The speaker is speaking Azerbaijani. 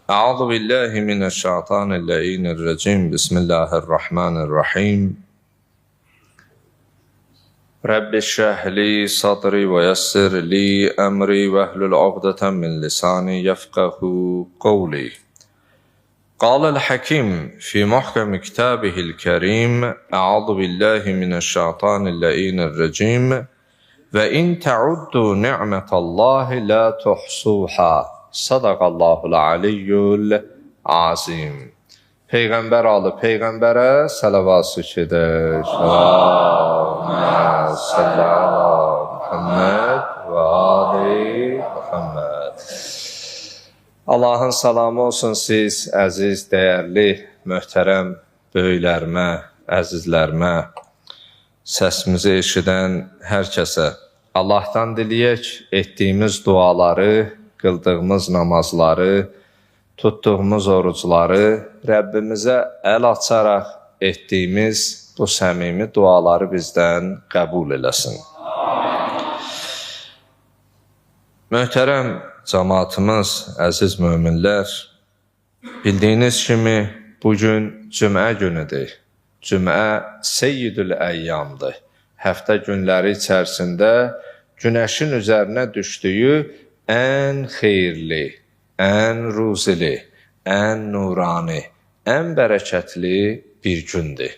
أعوذ بالله من الشيطان اللعين الرجيم بسم الله الرحمن الرحيم رب اشرح لي صدري ويسر لي أمري واحلل عقدة من لساني يفقه قولي قال الحكيم في محكم كتابه الكريم أعوذ بالله من الشيطان اللعين الرجيم وإن تعدوا نعمة الله لا تحصوها Sadaqallahul aliyyul azim. Peyğəmbər alı Peyğəmbərə salavat edir. Allahümme salli ala Muhammed və ali Muhammed. Allahın salamı olsun siz, əziz, dəyərli, möhtərəm böyüklərimə, əzizlərimə, səsimizi eşidən hər kəsə. Allahdan diləyək etdiyimiz duaları, qıldığımız namazları, tutduğumuz orucları Rəbbimizə əl açaraq etdiyimiz bu səmimi duaları bizdən qəbul eləsin. Möhtərəm cəmaatımız, əziz möminlər, bildiyiniz kimi bugün cümə günüdür. Cümə seyyidül əyyamdır. Həftə günləri içərisində günəşin üzərinə düşdüyü ən xeyirli, ən ruzili, ən nurani, ən bərəkətli bir gündür.